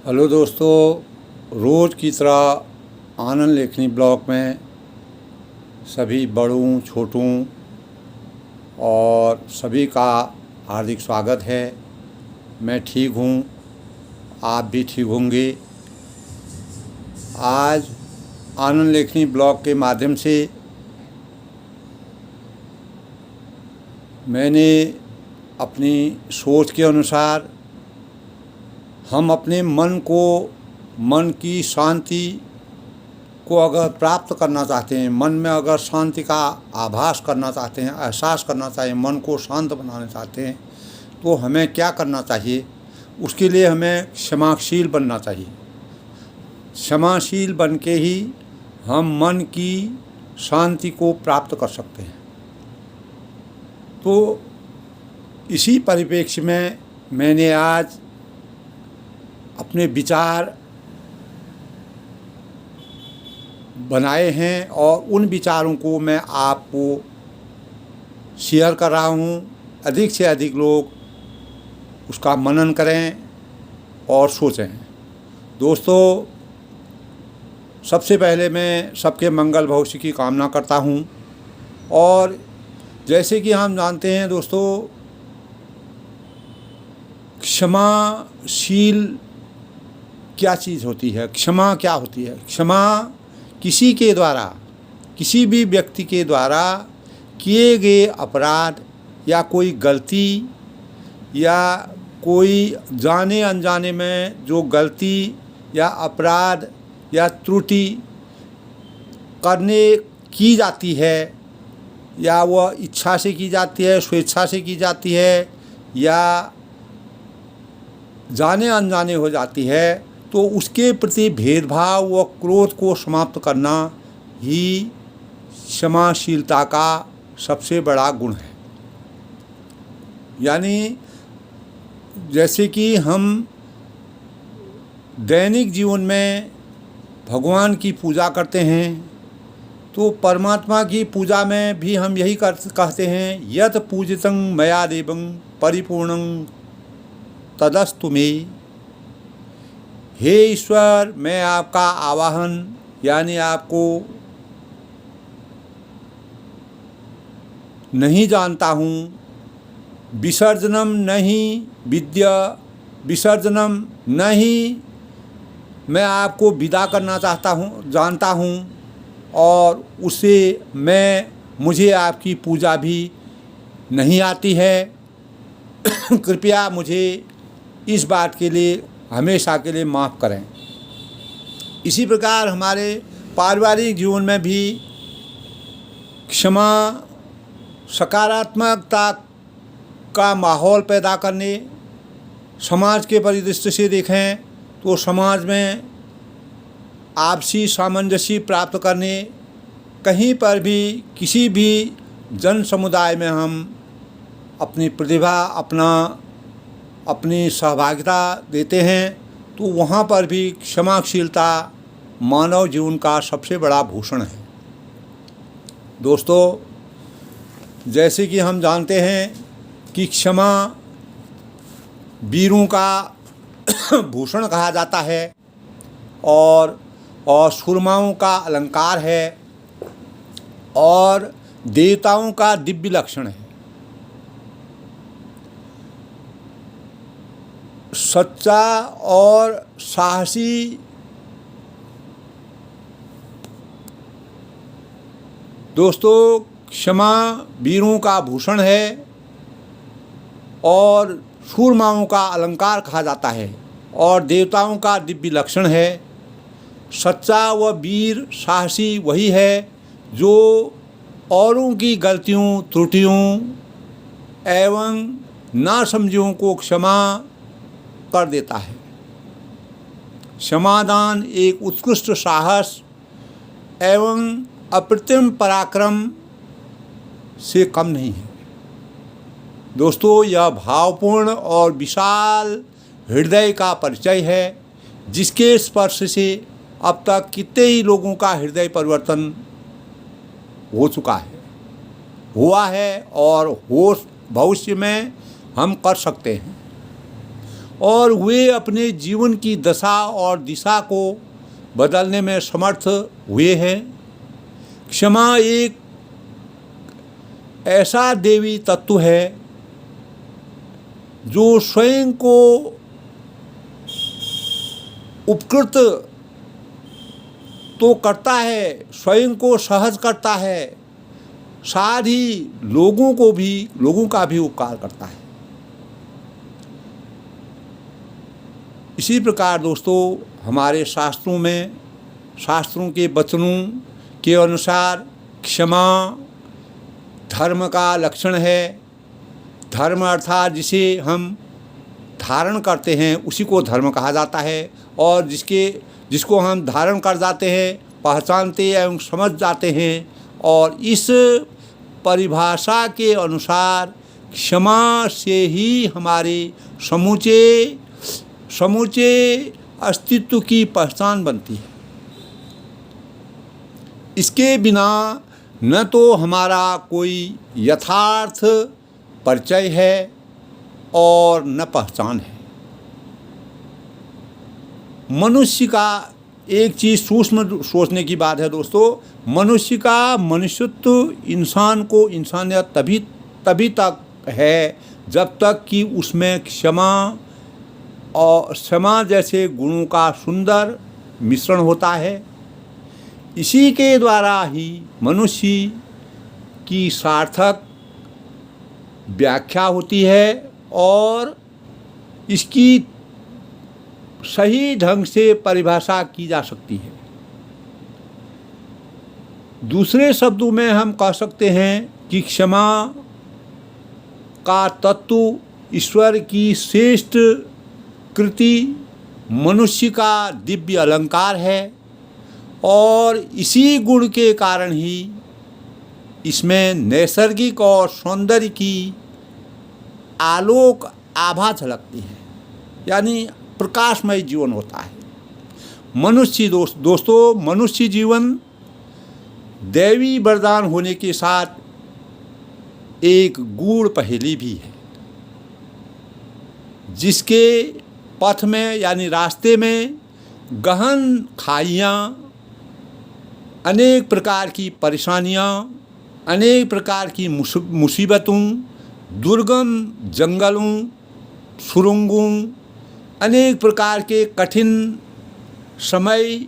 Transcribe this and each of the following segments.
Hello दोस्तों, रोज़ की तरह आनंद लेखनी ब्लॉग में सभी बड़ों छोटों और सभी का हार्दिक स्वागत है। मैं ठीक हूँ, आप भी ठीक होंगे। आज आनंद लेखनी ब्लॉग के माध्यम से मैंने अपनी सोच के अनुसार हम अपने मन की शांति को अगर प्राप्त करना चाहते हैं, मन में अगर शांति का आभास करना चाहते हैं, एहसास करना चाहिए, मन को शांत बनाना चाहते हैं, तो हमें क्या करना चाहिए? उसके लिए हमें क्षमाशील बनना चाहिए। क्षमाशील बन के ही हम मन की शांति को प्राप्त कर सकते हैं। तो इसी परिप्रेक्ष्य में मैंने आज अपने विचार बनाए हैं और उन विचारों को मैं आपको शेयर कर रहा हूँ। अधिक से अधिक लोग उसका मनन करें और सोचें। दोस्तों, सबसे पहले मैं सबके मंगल भविष्य की कामना करता हूँ। और जैसे कि हम जानते हैं दोस्तों, क्षमाशील क्या चीज़ होती है, क्षमा क्या होती है? क्षमा किसी के द्वारा, किसी भी व्यक्ति के द्वारा किए गए अपराध या कोई गलती या कोई जाने अनजाने में जो गलती या अपराध या त्रुटि करने की जाती है, या वह इच्छा से की जाती है, स्वेच्छा से की जाती है, या जाने अनजाने हो जाती है, तो उसके प्रति भेदभाव व क्रोध को समाप्त करना ही क्षमाशीलता का सबसे बड़ा गुण है। यानी जैसे कि हम दैनिक जीवन में भगवान की पूजा करते हैं, तो परमात्मा की पूजा में भी हम यही कहते हैं, यत् पूजितं मया देवं परिपूर्णं तदस्तु मे। हे ईश्वर, मैं आपका आवाहन यानी आपको नहीं जानता हूँ, विसर्जनम नहीं विद्या विसर्जनम नहीं, मैं आपको विदा करना चाहता हूँ, जानता हूँ, और उससे मुझे आपकी पूजा भी नहीं आती है। कृपया मुझे इस बात के लिए हमेशा के लिए माफ़ करें। इसी प्रकार हमारे पारिवारिक जीवन में भी क्षमा सकारात्मकता का माहौल पैदा करने, समाज के परिदृश्य से देखें तो समाज में आपसी सामंजस्य प्राप्त करने, कहीं पर भी किसी भी जन समुदाय में हम अपनी प्रतिभा अपनी सहभागिता देते हैं, तो वहाँ पर भी क्षमाशीलता मानव जीवन का सबसे बड़ा भूषण है। दोस्तों, जैसे कि हम जानते हैं कि क्षमा वीरों का भूषण कहा जाता है और सुरमाओं का अलंकार है और देवताओं का दिव्य लक्षण है। सच्चा और साहसी दोस्तों, क्षमा वीरों का भूषण है और सूरमाओं का अलंकार कहा जाता है और देवताओं का दिव्य लक्षण है। सच्चा व वीर साहसी वही है जो औरों की गलतियों, त्रुटियों एवं नासमझियों को क्षमा कर देता है। क्षमादान एक उत्कृष्ट साहस एवं अप्रतिम पराक्रम से कम नहीं है। दोस्तों, यह भावपूर्ण और विशाल हृदय का परिचय है, जिसके स्पर्श से अब तक कितने ही लोगों का हृदय परिवर्तन हो चुका है, हुआ है और हो भविष्य में हम कर सकते हैं। और वे अपने जीवन की दशा और दिशा को बदलने में समर्थ हुए हैं। क्षमा एक ऐसा देवी तत्व है जो स्वयं को उपकृत तो करता है, स्वयं को सहज करता है, साथ ही लोगों का भी उपकार करता है। इसी प्रकार दोस्तों हमारे शास्त्रों के वचनों के अनुसार क्षमा धर्म का लक्षण है। धर्म अर्थात जिसे हम धारण करते हैं उसी को धर्म कहा जाता है, और जिसको हम धारण कर जाते हैं, पहचानते एवं समझ जाते हैं, और इस परिभाषा के अनुसार क्षमा से ही हमारे समूचे अस्तित्व की पहचान बनती है। इसके बिना न तो हमारा कोई यथार्थ परिचय है और न पहचान है। मनुष्य का एक चीज़ सूक्ष्म सोचने की बात है दोस्तों, मनुष्य का मनुष्यत्व इंसान को इंसानियत तभी तक है जब तक कि उसमें क्षमा जैसे गुणों का सुंदर मिश्रण होता है। इसी के द्वारा ही मनुष्य की सार्थक व्याख्या होती है और इसकी सही ढंग से परिभाषा की जा सकती है। दूसरे शब्दों में हम कह सकते हैं कि क्षमा का तत्व ईश्वर की श्रेष्ठ कृति, मनुष्य का दिव्य अलंकार है, और इसी गुण के कारण ही इसमें नैसर्गिक और सौंदर्य की आलोक आभा झलकती है, यानी प्रकाशमय जीवन होता है। दोस्तों मनुष्य जीवन दैवी वरदान होने के साथ एक गूढ़ पहेली भी है, जिसके पथ में यानी रास्ते में गहन खाइयाँ, अनेक प्रकार की परेशानियाँ, अनेक प्रकार की मुसीबतों, दुर्गम जंगलों, सुरंगों, अनेक प्रकार के कठिन समय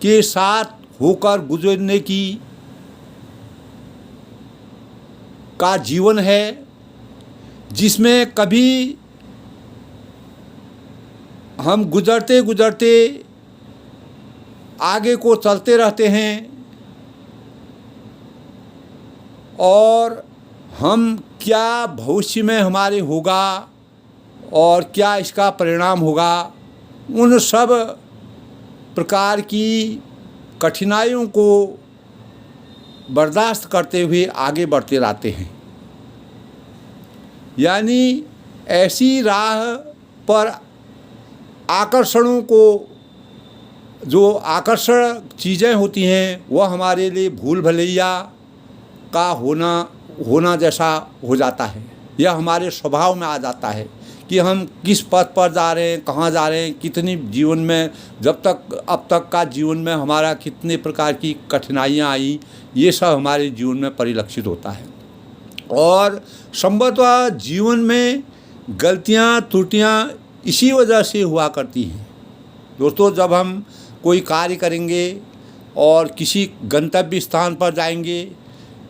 के साथ होकर गुजरने का जीवन है, जिसमें कभी हम गुजरते गुजरते आगे को चलते रहते हैं और हम क्या भविष्य में हमारे होगा और क्या इसका परिणाम होगा, उन सब प्रकार की कठिनाइयों को बर्दाश्त करते हुए आगे बढ़ते रहते हैं। यानी ऐसी राह पर आकर्षणों को, जो आकर्षण चीज़ें होती हैं वह हमारे लिए भूल भलैया का होना जैसा हो जाता है, यह हमारे स्वभाव में आ जाता है कि हम किस पथ पर जा रहे हैं, कहाँ जा रहे हैं, कितनी जीवन में अब तक का जीवन में हमारा कितने प्रकार की कठिनाइयाँ आई, ये सब हमारे जीवन में परिलक्षित होता है। और संभवतः जीवन में गलतियाँ त्रुटियाँ इसी वजह से हुआ करती हैं। दोस्तों जब हम कोई कार्य करेंगे और किसी गंतव्य स्थान पर जाएंगे,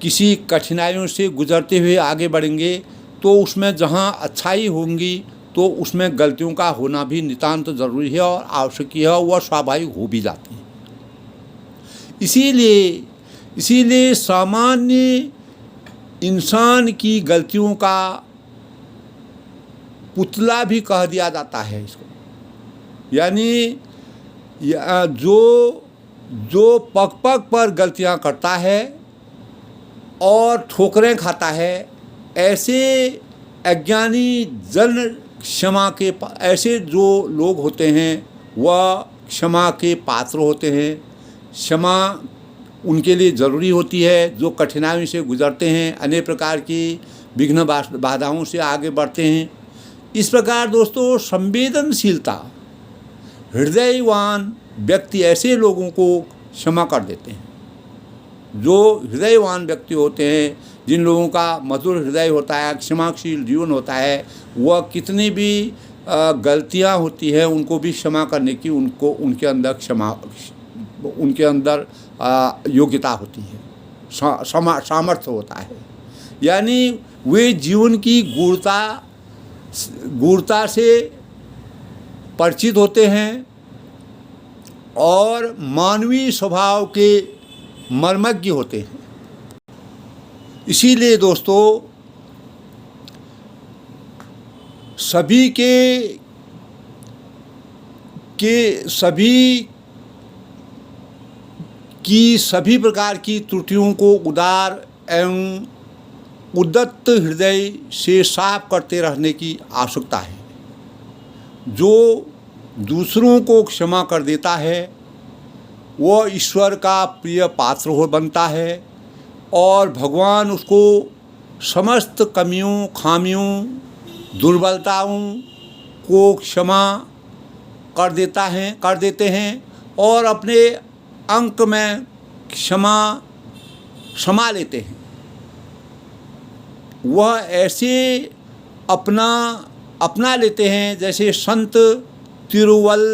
किसी कठिनाइयों से गुजरते हुए आगे बढ़ेंगे, तो उसमें जहाँ अच्छाई होंगी तो उसमें गलतियों का होना भी नितांत ज़रूरी है और आवश्यक है, वह स्वाभाविक हो भी जाती है। इसीलिए सामान्य इंसान की गलतियों का पुतला भी कह दिया जाता है इसको, यानी जो पग पग पर गलतियां करता है और ठोकरें खाता है, ऐसे अज्ञानी जन ऐसे जो लोग होते हैं वह क्षमा के पात्र होते हैं। क्षमा उनके लिए ज़रूरी होती है जो कठिनाइयों से गुजरते हैं, अनेक प्रकार की विघ्न बाधाओं से आगे बढ़ते हैं, इस प्रकार दोस्तों संवेदनशीलता, हृदयवान व्यक्ति ऐसे लोगों को क्षमा कर देते हैं। जो हृदयवान व्यक्ति होते हैं, जिन लोगों का मधुर हृदय होता है, क्षमाशील जीवन होता है, वह कितनी भी गलतियां होती हैं उनको भी क्षमा करने की उनके अंदर योग्यता होती है, सामर्थ्य होता है। यानी वे जीवन की गूढ़ता से परिचित होते हैं और मानवीय स्वभाव के मर्मज्ञ होते हैं। इसीलिए दोस्तों सभी सभी प्रकार की त्रुटियों को उदार एवं उद्यत हृदय से साफ करते रहने की आवश्यकता है। जो दूसरों को क्षमा कर देता है वह ईश्वर का प्रिय पात्र बनता है और भगवान उसको समस्त कमियों, खामियों, दुर्बलताओं को क्षमा कर देते हैं और अपने अंक में क्षमा लेते हैं। वह ऐसे अपना लेते हैं जैसे संत तिरुवल्लुवर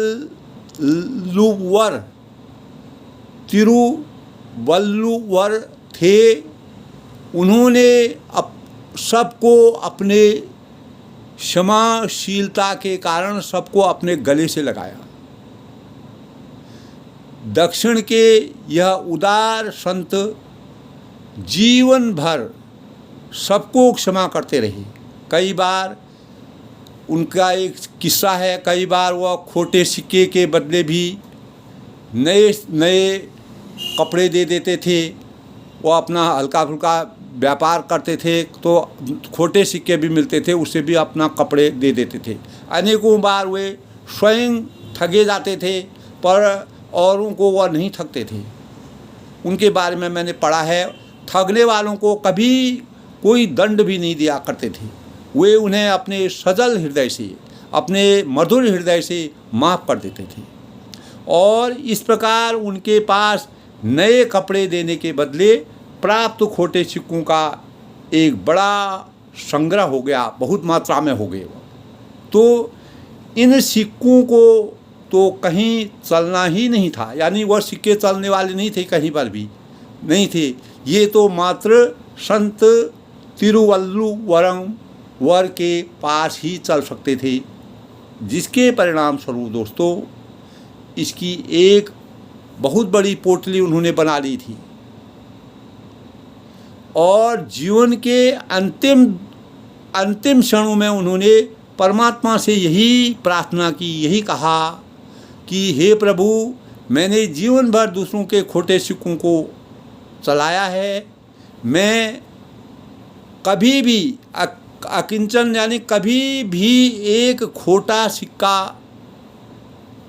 थे। उन्होंने सबको अपने क्षमाशीलता के कारण सबको अपने गले से लगाया। दक्षिण के यह उदार संत जीवन भर सबको क्षमा करते रहे। कई बार उनका एक किस्सा है, कई बार वह खोटे सिक्के के बदले भी नए कपड़े दे देते थे। वह अपना हल्का फुल्का व्यापार करते थे तो खोटे सिक्के भी मिलते थे, उससे भी अपना कपड़े दे देते थे। अनेकों बार वे स्वयं ठगे जाते थे पर औरों को वह नहीं ठगते थे। उनके बारे में मैंने पढ़ा है, ठगने वालों को कभी कोई दंड भी नहीं दिया करते थे। वे उन्हें अपने सजल हृदय से, अपने मधुर हृदय से माफ़ कर देते थे और इस प्रकार उनके पास नए कपड़े देने के बदले प्राप्त खोटे सिक्कों का एक बड़ा संग्रह हो गया, बहुत मात्रा में हो गए। तो इन सिक्कों को तो कहीं चलना ही नहीं था, यानी वह सिक्के चलने वाले नहीं थे, कहीं पर भी नहीं थे। ये तो मात्र संत तिरुवल्लुवर के पास ही चल सकते थे, जिसके परिणाम स्वरूप दोस्तों इसकी एक बहुत बड़ी पोटली उन्होंने बना ली थी और जीवन के अंतिम क्षणों में उन्होंने परमात्मा से यही प्रार्थना की, यही कहा कि हे प्रभु, मैंने जीवन भर दूसरों के खोटे सिक्कों को चलाया है। मैं कभी भी अकिंचन यानी कभी भी एक खोटा सिक्का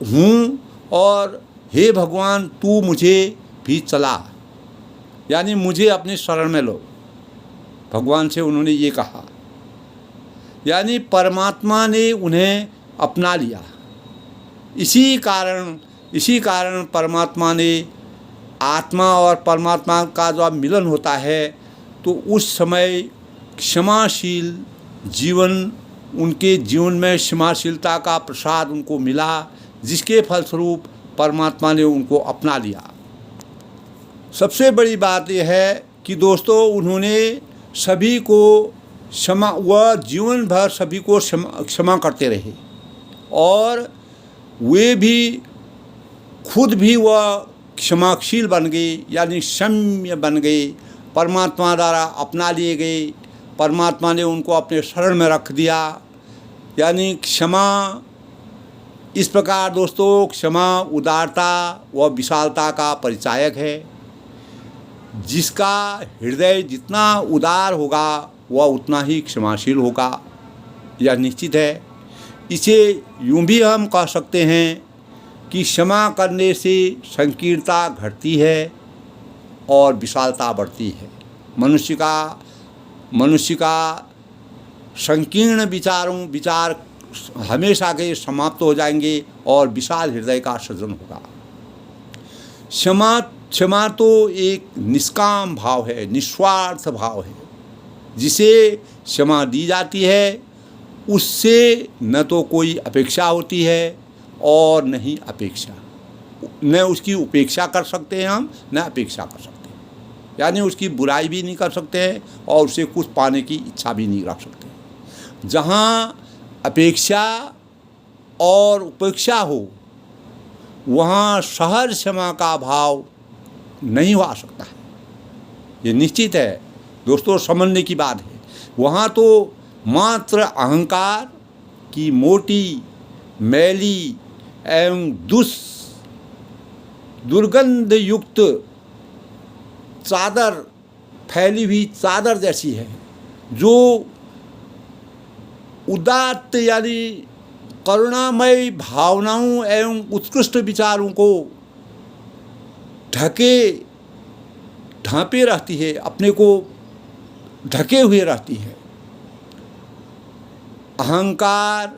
हूँ और हे भगवान तू मुझे भी चला, यानी मुझे अपने शरण में लो। भगवान से उन्होंने ये कहा, यानी परमात्मा ने उन्हें अपना लिया। इसी कारण परमात्मा ने, आत्मा और परमात्मा का जब मिलन होता है तो उस समय क्षमाशील जीवन, उनके जीवन में क्षमाशीलता का प्रसाद उनको मिला, जिसके फलस्वरूप परमात्मा ने उनको अपना लिया। सबसे बड़ी बात यह है कि दोस्तों उन्होंने सभी को वह जीवन भर सभी को क्षमा करते रहे और वे भी खुद भी वह क्षमाशील बन गए, यानी क्षम्य बन गए। परमात्मा द्वारा अपना लिए गए, परमात्मा ने उनको अपने शरण में रख दिया, यानी क्षमा। इस प्रकार दोस्तों क्षमा उदारता व विशालता का परिचायक है। जिसका हृदय जितना उदार होगा वह उतना ही क्षमाशील होगा, यह निश्चित है। इसे यूँ भी हम कह सकते हैं कि क्षमा करने से संकीर्णता घटती है और विशालता बढ़ती है। मनुष्य का संकीर्ण विचार हमेशा के समाप्त हो जाएंगे और विशाल हृदय का सृजन होगा। क्षमा तो एक निष्काम भाव है, निस्वार्थ भाव है। जिसे क्षमा दी जाती है उससे न तो कोई अपेक्षा होती है और न ही अपेक्षा, न उसकी उपेक्षा कर सकते हैं हम, न अपेक्षा कर सकते हैं। यानी उसकी बुराई भी नहीं कर सकते हैं और उससे कुछ पाने की इच्छा भी नहीं रख सकते। जहाँ अपेक्षा और उपेक्षा हो वहाँ सहज क्षमा का भाव नहीं हो सकता है, ये निश्चित है दोस्तों, समझने की बात है। वहाँ तो मात्र अहंकार की मोटी, मैली एवं दुर्गंध युक्त चादर, फैली हुई चादर जैसी है, जो उदात्त यानी करुणामय भावनाओं एवं उत्कृष्ट विचारों को ढांपे रहती है, अपने को ढके हुए रहती है। अहंकार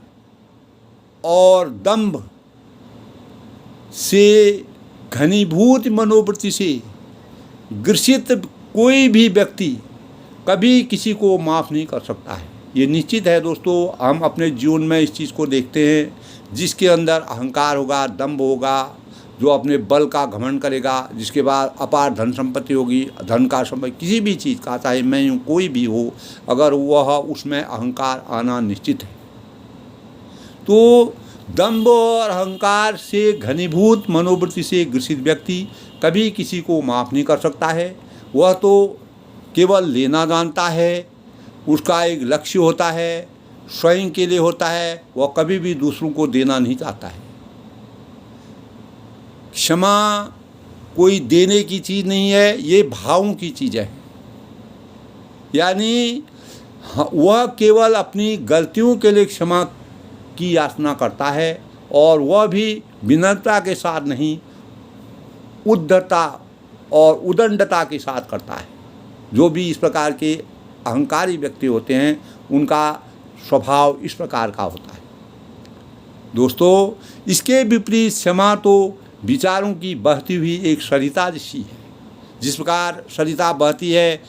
और दंभ से घनीभूत मनोवृत्ति से ग्रसित कोई भी व्यक्ति कभी किसी को माफ़ नहीं कर सकता है। ये निश्चित है दोस्तों, हम अपने जीवन में इस चीज़ को देखते हैं। जिसके अंदर अहंकार होगा, दंभ होगा, जो अपने बल का घमंड करेगा, जिसके बाद अपार धन संपत्ति होगी, धन का संपत्ति किसी भी चीज़ का, चाहे मैं हूँ कोई भी हो, अगर वह उसमें अहंकार आना निश्चित है। तो दंभ और अहंकार से घनीभूत मनोवृत्ति से ग्रसित व्यक्ति कभी किसी को माफ़ नहीं कर सकता है। वह तो केवल लेना जानता है, उसका एक लक्ष्य होता है, स्वयं के लिए होता है, वह कभी भी दूसरों को देना नहीं चाहता है। क्षमा कोई देने की चीज़ नहीं है, ये भावों की चीज़ है। यानी वह केवल अपनी गलतियों के लिए क्षमा की याचना करता है, और वह भी विनम्रता के साथ नहीं, उद्धरता और उदंडता के साथ करता है। जो भी इस प्रकार के अहंकारी व्यक्ति होते हैं उनका स्वभाव इस प्रकार का होता है। दोस्तों, इसके विपरीत क्षमा तो विचारों की बहती हुई एक सरिता जैसी है। जिस प्रकार सरिता बहती है,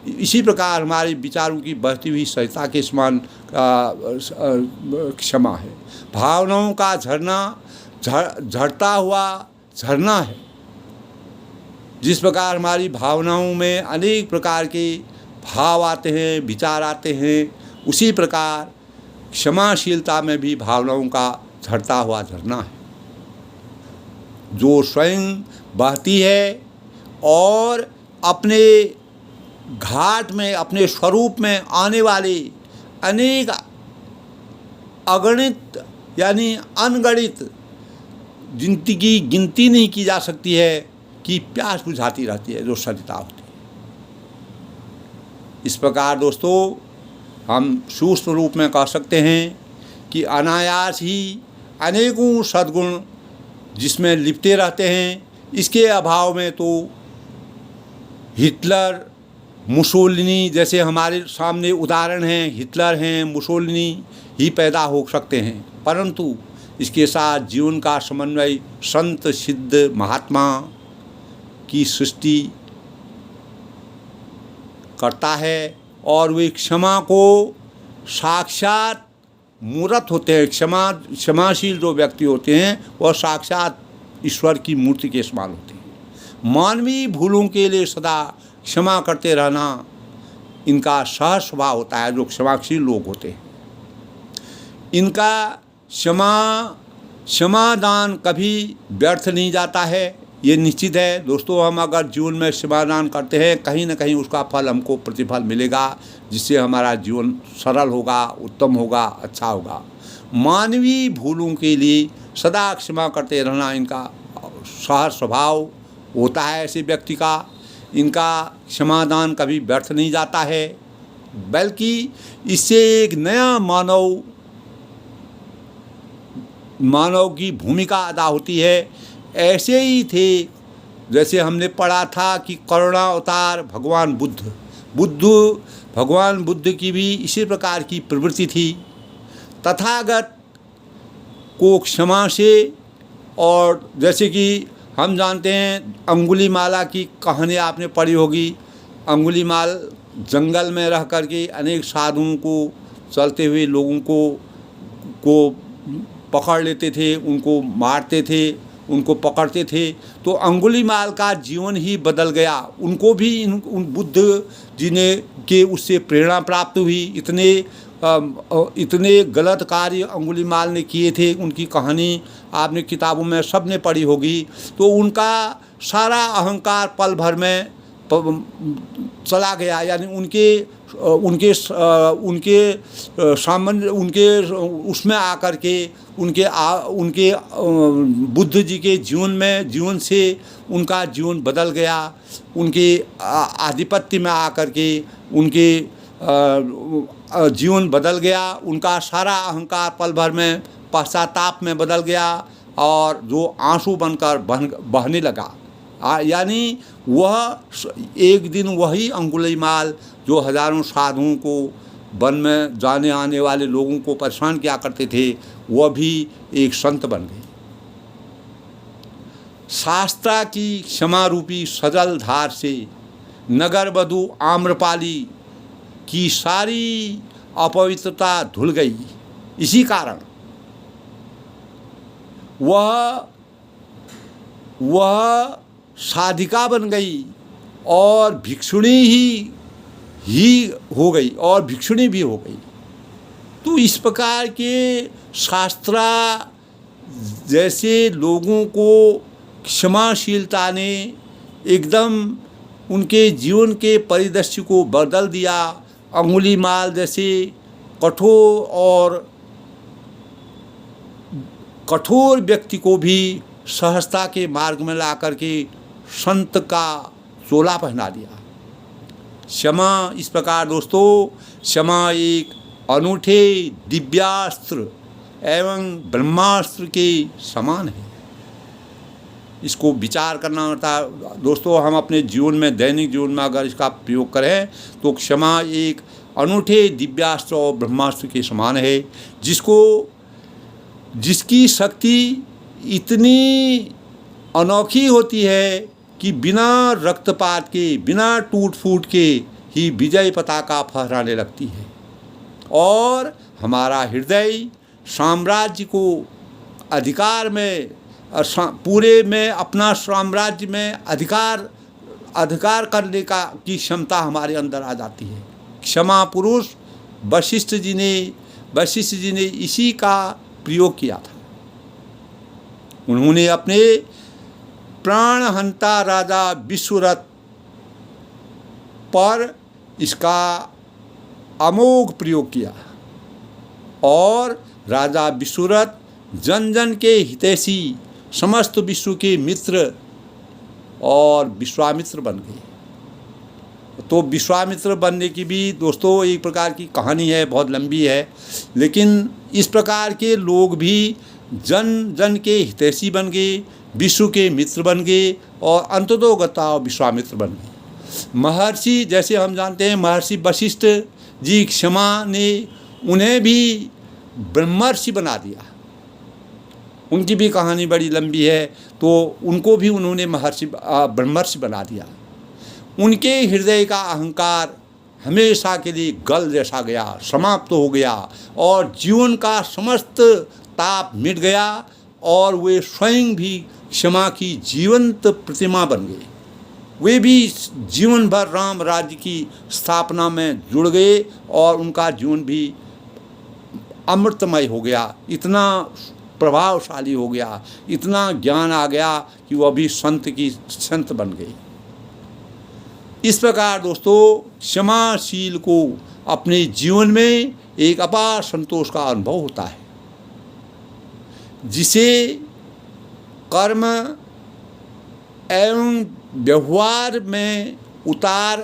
इसी प्रकार हमारे विचारों की बहती हुई सरिता के समान क्षमा है। भावनाओं का झरना, झड़ता हुआ झरना है। जिस प्रकार हमारी भावनाओं में अनेक प्रकार के भाव आते हैं, विचार आते हैं, उसी प्रकार क्षमाशीलता में भी भावनाओं का झड़ता हुआ झरना है, जो स्वयं बहती है और अपने घाट में, अपने स्वरूप में आने वाले अनेक अगणित यानी अनगणित, जिनकी गिनती नहीं की जा सकती है, कि प्यास बुझाती रहती है, जो सरिता होती है। इस प्रकार दोस्तों, हम सूक्ष्म रूप में कह सकते हैं कि अनायास ही अनेकों सद्गुण जिसमें लिपटे रहते हैं, इसके अभाव में तो हिटलर, मुसोलिनी जैसे हमारे सामने उदाहरण हैं, हिटलर हैं, मुसोलिनी ही पैदा हो सकते हैं। परंतु इसके साथ जीवन का समन्वय संत सिद्ध महात्मा की सृष्टि करता है, और वे क्षमा को साक्षात मूर्त होते हैं। क्षमाशील जो व्यक्ति होते हैं वह साक्षात ईश्वर की मूर्ति के समान होते हैं। मानवीय भूलों के लिए सदा क्षमा करते रहना इनका सहज स्वभाव होता है, जो क्षमाशील लोग होते हैं। इनका क्षमादान कभी व्यर्थ नहीं जाता है, ये निश्चित है दोस्तों। हम अगर जीवन में क्षमादान करते हैं, कहीं ना कहीं उसका फल हमको प्रतिफल मिलेगा, जिससे हमारा जीवन सरल होगा, उत्तम होगा, अच्छा होगा। मानवीय भूलों के लिए सदा क्षमा करते रहना इनका सहज स्वभाव होता है ऐसे व्यक्ति का। इनका क्षमादान कभी व्यर्थ नहीं जाता है, बल्कि इससे एक नया मानव की भूमिका अदा होती है। ऐसे ही थे, जैसे हमने पढ़ा था कि करुणा अवतार भगवान बुद्ध, भगवान बुद्ध की भी इसी प्रकार की प्रवृत्ति थी। तथागत को क्षमा से, और जैसे कि हम जानते हैं अंगुलीमाला की कहानी आपने पढ़ी होगी। अंगुलीमाल जंगल में रह कर के अनेक साधुओं को, चलते हुए लोगों को पकड़ लेते थे, उनको मारते थे, उनको पकड़ते थे। तो अंगुलीमाल का जीवन ही बदल गया। उनको भी उन बुद्ध जी ने के उससे प्रेरणा प्राप्त हुई। इतने गलत कार्य अंगुलीमाल ने किए थे, उनकी कहानी आपने किताबों में सब ने पढ़ी होगी। तो उनका सारा अहंकार पल भर में चला गया। यानी उनके उसमें आकर के उनके बुद्ध जी के जीवन से उनका जीवन बदल गया। उनके आधिपत्य में आकर के उनके जीवन बदल गया। उनका सारा अहंकार पल भर में पश्चाताप में बदल गया और जो आंसू बनकर बहने लगा। यानी वह एक दिन वही अंगुलीमाल जो हजारों साधुओं को, वन में जाने आने वाले लोगों को परेशान किया करते थे, वह भी एक संत बन गए। शास्त्रा की क्षमा रूपी सजल धार से नगर वधु आम्रपाली की सारी अपवित्रता धुल गई। इसी कारण वह साधिका बन गई और भिक्षुणी ही हो गई, और भिक्षुणी भी हो गई। तो इस प्रकार के शास्त्रा जैसे लोगों को क्षमाशीलता ने एकदम उनके जीवन के परिदृश्य को बदल दिया। अंगुलीमाल जैसे कठोर व्यक्ति को भी सहजता के मार्ग में ला करके संत का चोला पहना दिया। क्षमा इस प्रकार दोस्तों, क्षमा एक अनूठे दिव्यास्त्र एवं ब्रह्मास्त्र के समान है। इसको विचार करना होता है दोस्तों। हम अपने जीवन में, दैनिक जीवन में अगर इसका प्रयोग करें तो क्षमा एक अनूठे दिव्यास्त्र और ब्रह्मास्त्र के समान है, जिसकी शक्ति इतनी अनोखी होती है कि बिना रक्तपात के, बिना टूट फूट के ही विजय पताका फहराने लगती है। और हमारा हृदय साम्राज्य को अधिकार में, पूरे में अपना साम्राज्य में अधिकार करने की क्षमता हमारे अंदर आ जाती है। क्षमा पुरुष वशिष्ठ जी ने इसी का प्रयोग किया था। उन्होंने अपने प्राणहंता राजा विश्वरथ पर इसका अमोघ प्रयोग किया, और राजा विश्वरथ जन जन के हितैषी, समस्त विश्व के मित्र और विश्वामित्र बन गए। तो विश्वामित्र बनने की भी दोस्तों एक प्रकार की कहानी है, बहुत लंबी है। लेकिन इस प्रकार के लोग भी जन जन के हितैषी बन गए, विश्व के मित्र बन गए, और अंततोगता विश्वामित्र बन गए। महर्षि, जैसे हम जानते हैं महर्षि वशिष्ठ जी, क्षमा ने उन्हें भी ब्रह्मर्षि बना दिया। उनकी भी कहानी बड़ी लंबी है, तो उनको भी उन्होंने ब्रह्मर्षि बना दिया। उनके हृदय का अहंकार हमेशा के लिए गल जैसा गया, समाप्त हो गया, और जीवन का समस्त ताप मिट गया, और वे स्वयं भी क्षमा की जीवंत प्रतिमा बन गए। वे भी जीवन भर राम राज्य की स्थापना में जुड़ गए, और उनका जीवन भी अमृतमय हो गया, इतना प्रभावशाली हो गया, इतना ज्ञान आ गया कि वह भी संत बन गए। इस प्रकार दोस्तों, क्षमाशील को अपने जीवन में एक अपार संतोष का अनुभव होता है, जिसे कर्म एवं व्यवहार में उतार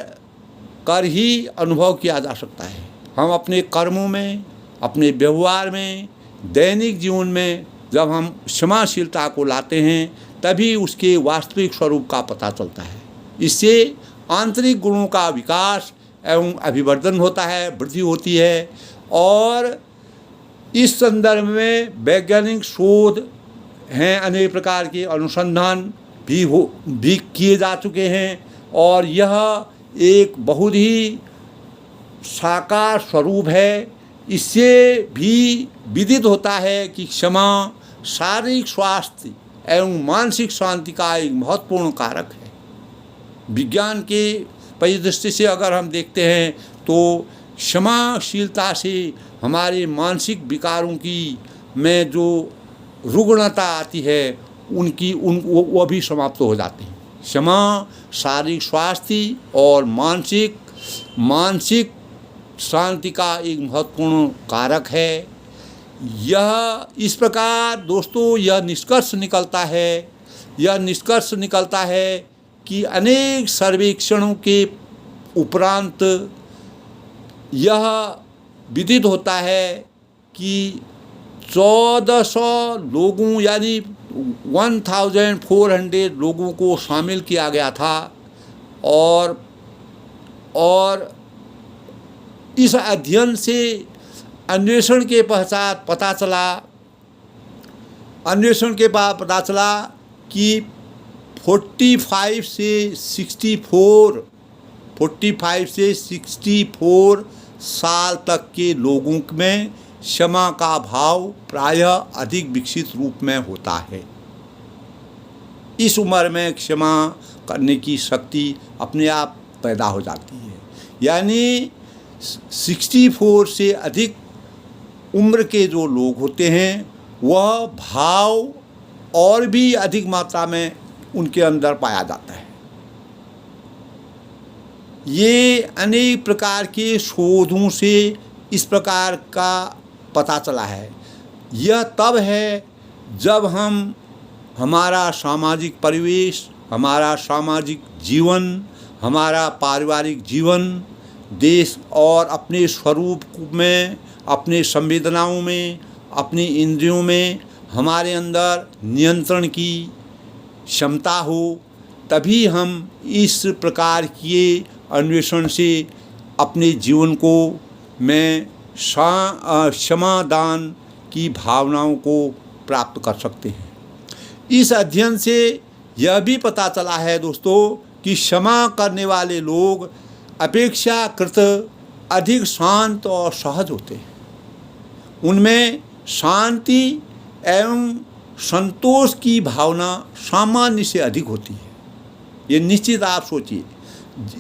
कर ही अनुभव किया जा सकता है। हम अपने कर्मों में, अपने व्यवहार में, दैनिक जीवन में जब हम क्षमाशीलता को लाते हैं, तभी उसके वास्तविक स्वरूप का पता चलता है। इससे आंतरिक गुणों का विकास एवं अभिवर्धन होता है, वृद्धि होती है। और इस संदर्भ में वैज्ञानिक शोध हैं, अनेक प्रकार के अनुसंधान भी किए जा चुके हैं और यह एक बहुत ही साकार स्वरूप है। इससे भी विदित होता है कि क्षमा शारीरिक स्वास्थ्य एवं मानसिक शांति का एक महत्वपूर्ण कारक है। विज्ञान के परिदृष्टि से अगर हम देखते हैं तो क्षमाशीलता से हमारे मानसिक विकारों की में जो रुग्णता आती है वो भी समाप्त हो जाती है। क्षमा शारीरिक स्वास्थ्य और मानसिक शांति का एक महत्वपूर्ण कारक है। यह इस प्रकार दोस्तों यह निष्कर्ष निकलता है कि अनेक सर्वेक्षणों के उपरांत यह विदित होता है कि 1400 लोगों यानी 1400 लोगों को शामिल किया गया था और इस अध्ययन से अन्वेषण के पश्चात पता चला कि 45 से 64 साल तक के लोगों में क्षमा का भाव प्रायः अधिक विकसित रूप में होता है। इस उम्र में क्षमा करने की शक्ति अपने आप पैदा हो जाती है। यानी 64 से अधिक उम्र के जो लोग होते हैं वह भाव और भी अधिक मात्रा में उनके अंदर पाया जाता है। ये अनेक प्रकार के शोधों से इस प्रकार का पता चला है। यह तब है जब हमारा सामाजिक परिवेश, हमारा सामाजिक जीवन, हमारा पारिवारिक जीवन, देश और अपने स्वरूप में, अपने संवेदनाओं में, अपनी इंद्रियों में हमारे अंदर नियंत्रण की क्षमता हो, तभी हम इस प्रकार के अन्वेषण से अपने जीवन को में क्षमादान की भावनाओं को प्राप्त कर सकते हैं। इस अध्ययन से यह भी पता चला है दोस्तों कि क्षमा करने वाले लोग अपेक्षाकृत अधिक शांत और सहज होते हैं। उनमें शांति एवं संतोष की भावना सामान्य से अधिक होती है। ये निश्चित आप सोचिए।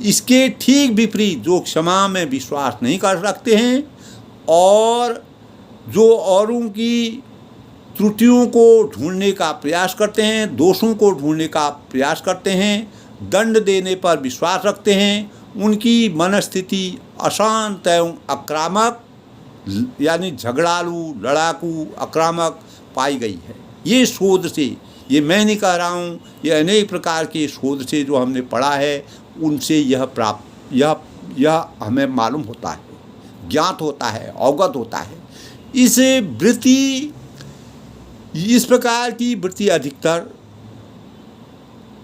इसके ठीक विपरीत जो क्षमा में विश्वास नहीं कर सकते हैं और जो औरों की त्रुटियों को ढूंढने का प्रयास करते हैं, दोषों को ढूंढने का प्रयास करते हैं, दंड देने पर विश्वास रखते हैं, उनकी मनस्थिति अशांत एवं आक्रामक यानी झगड़ालू, लड़ाकू, आक्रामक पाई गई है। ये शोध से, ये मैं नहीं कह रहा हूँ, ये अनेक प्रकार के शोध से जो हमने पढ़ा है उनसे यह हमें मालूम होता है, ज्ञात होता है, अवगत होता है। इस प्रकार की वृत्ति अधिकतर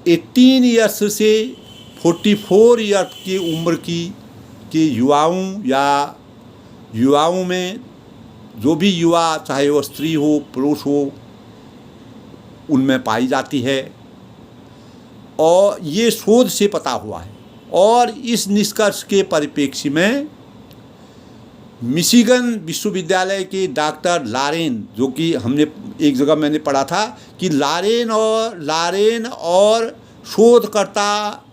18 ईयर्स से 44 ईयर्स की उम्र के युवाओं में, जो भी युवा चाहे वो स्त्री हो पुरुष हो, उनमें पाई जाती है और ये शोध से पता हुआ है। और इस निष्कर्ष के परिप्रेक्ष्य में मिशिगन विश्वविद्यालय के डॉक्टर लारेन, जो कि हमने एक जगह मैंने पढ़ा था कि लारेन और शोधकर्ता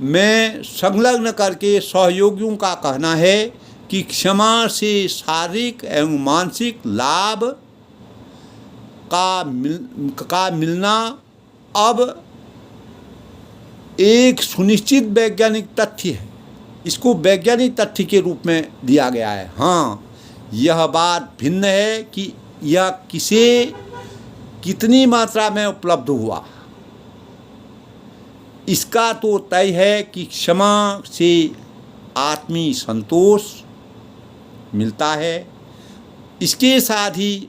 में संलग्न करके सहयोगियों का कहना है कि क्षमा से शारीरिक एवं मानसिक लाभ का मिलना अब एक सुनिश्चित वैज्ञानिक तथ्य है। इसको वैज्ञानिक तथ्य के रूप में दिया गया है। हाँ, यह बात भिन्न है कि यह किसे कितनी मात्रा में उपलब्ध हुआ, इसका तो तय है कि क्षमा से आत्मीय संतोष मिलता है। इसके साथ ही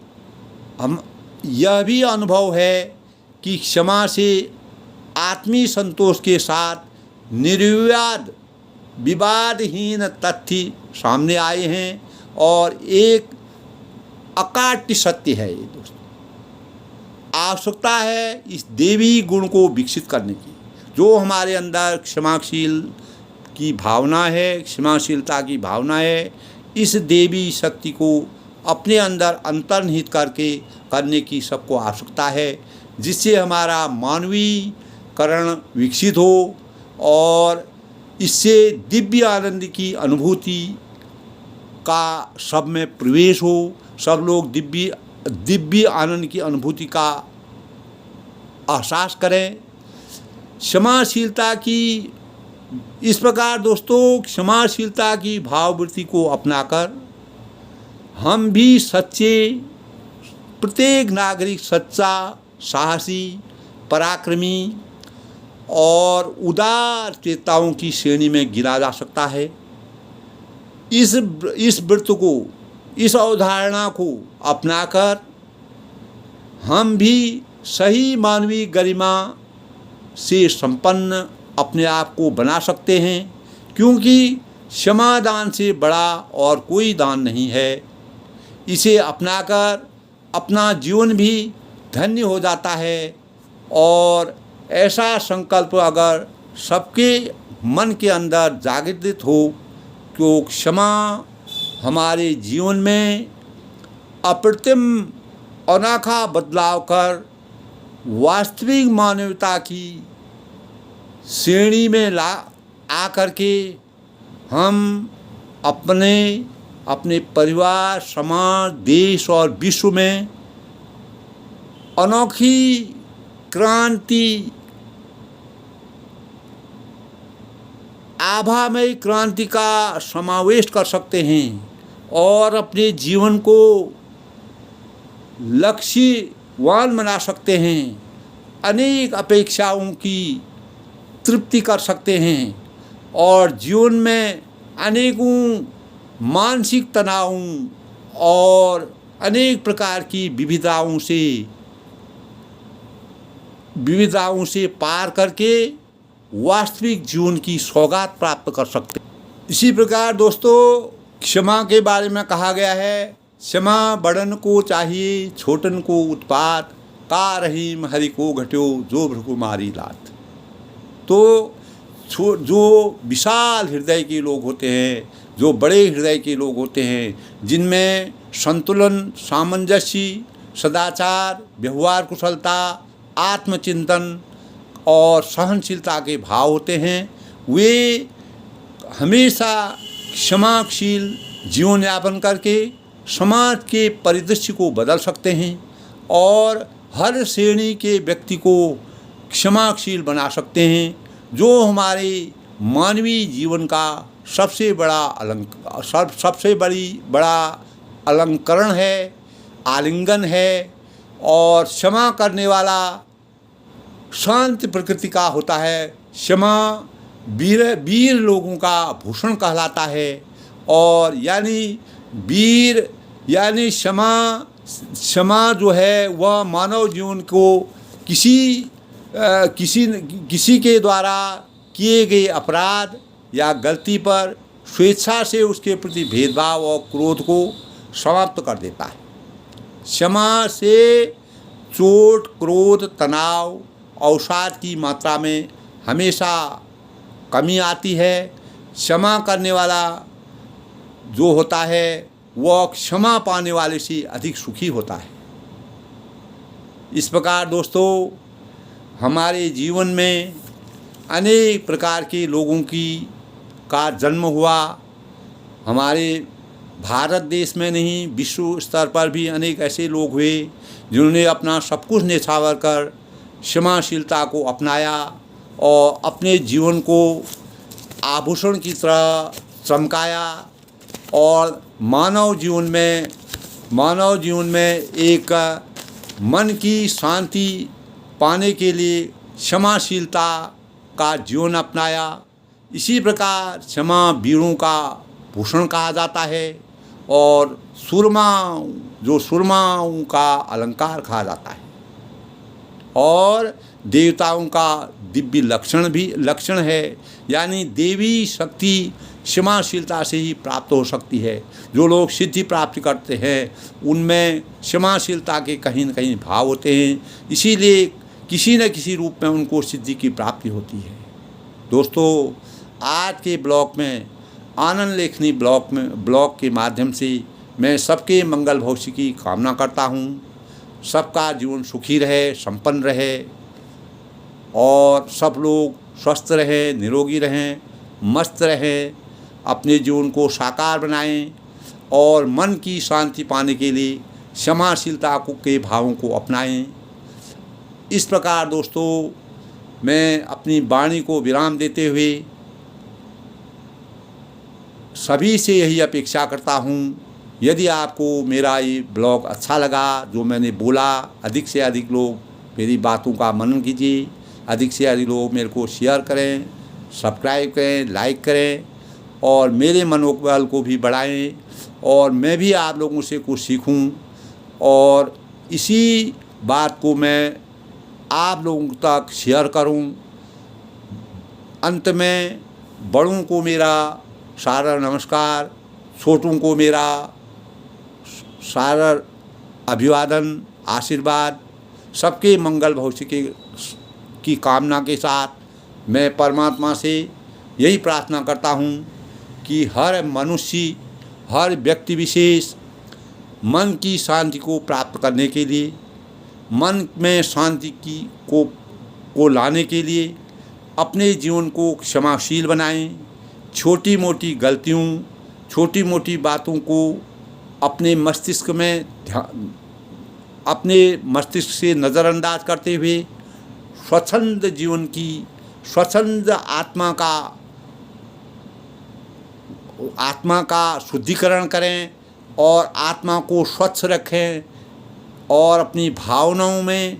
हम यह भी अनुभव है कि क्षमा से आत्मीय संतोष के साथ निर्विवाद विवादहीन तथ्य सामने आए हैं और एक अकाट्य सत्य है ये दोस्तों। आवश्यकता है इस देवी गुण को विकसित करने की। जो हमारे अंदर क्षमाशील की भावना है, क्षमाशीलता की भावना है, इस देवी शक्ति को अपने अंदर अंतर्निहित करके करने की सबको आवश्यकता है, जिससे हमारा मानवीकरण विकसित हो और इससे दिव्य आनंद की अनुभूति का सब में प्रवेश हो। सब लोग दिव्य आनंद की अनुभूति का एहसास करें। क्षमाशीलता की इस प्रकार दोस्तों, क्षमाशीलता की भाववृत्ति को अपनाकर हम भी सच्चे, प्रत्येक नागरिक सच्चा, साहसी, पराक्रमी और उदार चेताओं की श्रेणी में गिना जा सकता है। इस व्रत को, इस अवधारणा को अपनाकर हम भी सही मानवीय गरिमा से संपन्न अपने आप को बना सकते हैं, क्योंकि क्षमा दान से बड़ा और कोई दान नहीं है। इसे अपनाकर अपना जीवन भी धन्य हो जाता है। और ऐसा संकल्प अगर सबके मन के अंदर जागृत हो तो क्षमा हमारे जीवन में अप्रतिम अनोखा बदलाव कर वास्तविक मानवता की श्रेणी में ला आकर के हम अपने परिवार, समाज, देश और विश्व में अनोखी क्रांति, आभामय क्रांति का समावेश कर सकते हैं और अपने जीवन को लक्ष्यवान बना सकते हैं। अनेक अपेक्षाओं की तृप्ति कर सकते हैं और जीवन में अनेकों मानसिक तनावों और अनेक प्रकार की विविधताओं से पार करके वास्तविक जीवन की सौगात प्राप्त कर सकते हैं। इसी प्रकार दोस्तों, क्षमा के बारे में कहा गया है, क्षमा बड़न को चाहिए छोटन को उत्पात, का रहीम हरि को घट्यो जो भ्रकुमारी लात। तो जो विशाल हृदय के लोग होते हैं, जो बड़े हृदय के लोग होते हैं, जिनमें संतुलन, सामंजस्य, सदाचार, व्यवहार कुशलता, आत्मचिंतन और सहनशीलता के भाव होते हैं, वे हमेशा क्षमाशील जीवन यापन करके समाज के परिदृश्य को बदल सकते हैं और हर श्रेणी के व्यक्ति को क्षमाशील बना सकते हैं, जो हमारे मानवीय जीवन का सबसे बड़ा अलंकरण है, आलिंगन है। और क्षमा करने वाला शांत प्रकृति का होता है। क्षमा वीर लोगों का भूषण कहलाता है। और क्षमा जो है वह मानव जीवन को किसी के द्वारा किए गए अपराध या गलती पर स्वेच्छा से उसके प्रति भेदभाव और क्रोध को समाप्त कर देता है। क्षमा से चोट, क्रोध, तनाव, अवसाद की मात्रा में हमेशा कमी आती है। क्षमा करने वाला जो होता है वह क्षमा पाने वाले से अधिक सुखी होता है। इस प्रकार दोस्तों, हमारे जीवन में अनेक प्रकार के लोगों का जन्म हुआ। हमारे भारत देश में नहीं, विश्व स्तर पर भी अनेक ऐसे लोग हुए जिन्होंने अपना सब कुछ न्यौछावर कर क्षमाशीलता को अपनाया और अपने जीवन को आभूषण की तरह चमकाया और मानव जीवन में एक मन की शांति पाने के लिए क्षमाशीलता का जीवन अपनाया। इसी प्रकार क्षमा वीरों का भूषण कहा जाता है और सुरमाओं का अलंकार कहा जाता है। और देवताओं का दिव्य लक्षण है। यानी देवी शक्ति क्षमाशीलता से ही प्राप्त हो सकती है। जो लोग सिद्धि प्राप्त करते हैं उनमें क्षमाशीलता के कहीं न कहीं भाव होते हैं, इसीलिए किसी न किसी रूप में उनको सिद्धि की प्राप्ति होती है। दोस्तों, आज के ब्लॉग में आनंद लेखनी ब्लॉग के माध्यम से मैं सबके मंगल भविष्य की कामना करता हूँ। सबका जीवन सुखी रहे, संपन्न रहे और सब लोग स्वस्थ रहें, निरोगी रहें, मस्त रहें, अपने जीवन को साकार बनाएं और मन की शांति पाने के लिए क्षमाशीलता के भावों को अपनाएं। इस प्रकार दोस्तों, मैं अपनी वाणी को विराम देते हुए सभी से यही अपेक्षा करता हूँ, यदि आपको मेरा ये ब्लॉग अच्छा लगा, जो मैंने बोला, अधिक से अधिक लोग मेरी बातों का मनन कीजिए, अधिक से अधिक लोग मेरे को शेयर करें, सब्सक्राइब करें, लाइक करें और मेरे मनोबल को भी बढ़ाएं और मैं भी आप लोगों से कुछ सीखूं और इसी बात को मैं आप लोगों तक शेयर करूं। अंत में बड़ों को मेरा सारा नमस्कार, छोटों को मेरा सारा अभिवादन, आशीर्वाद। सबके मंगल भविष्य की कामना के साथ मैं परमात्मा से यही प्रार्थना करता हूँ कि हर मनुष्य, हर व्यक्ति विशेष मन की शांति को प्राप्त करने के लिए, मन में शांति को लाने के लिए अपने जीवन को क्षमाशील बनाएं। छोटी मोटी गलतियों, छोटी मोटी बातों को अपने मस्तिष्क से नज़रअंदाज करते हुए स्वच्छंद जीवन की, स्वच्छंद आत्मा का शुद्धिकरण करें और आत्मा को स्वच्छ रखें और अपनी भावनाओं में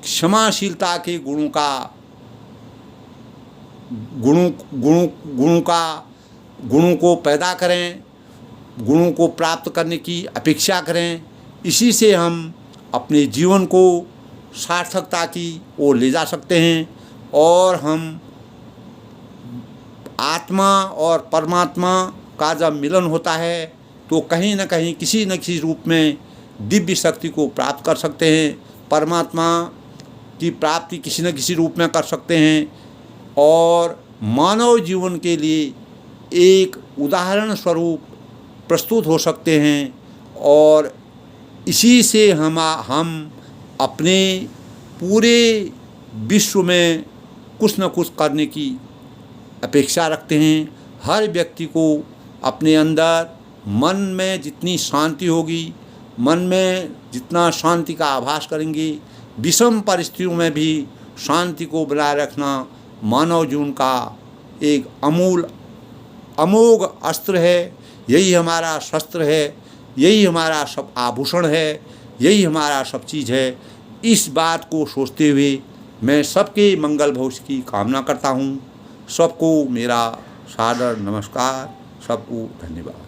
क्षमाशीलता के गुणों को पैदा करें, गुणों को प्राप्त करने की अपेक्षा करें। इसी से हम अपने जीवन को सार्थकता की ओर ले जा सकते हैं और हम आत्मा और परमात्मा का जब मिलन होता है तो कहीं न कहीं किसी न किसी रूप में दिव्य शक्ति को प्राप्त कर सकते हैं, परमात्मा की प्राप्ति किसी न किसी रूप में कर सकते हैं और मानव जीवन के लिए एक उदाहरण स्वरूप प्रस्तुत हो सकते हैं। और इसी से हम अपने पूरे विश्व में कुछ न कुछ करने की अपेक्षा रखते हैं। हर व्यक्ति को अपने अंदर मन में जितनी शांति होगी, मन में जितना शांति का आभास करेंगे, विषम परिस्थितियों में भी शांति को बनाए रखना मानव जीवन का एक अमोघ अस्त्र है। यही हमारा शस्त्र है, यही हमारा सब आभूषण है, यही हमारा सब चीज़ है। इस बात को सोचते हुए मैं सबके मंगल भविष्य की कामना करता हूँ। सबको मेरा सादर नमस्कार, सबको धन्यवाद।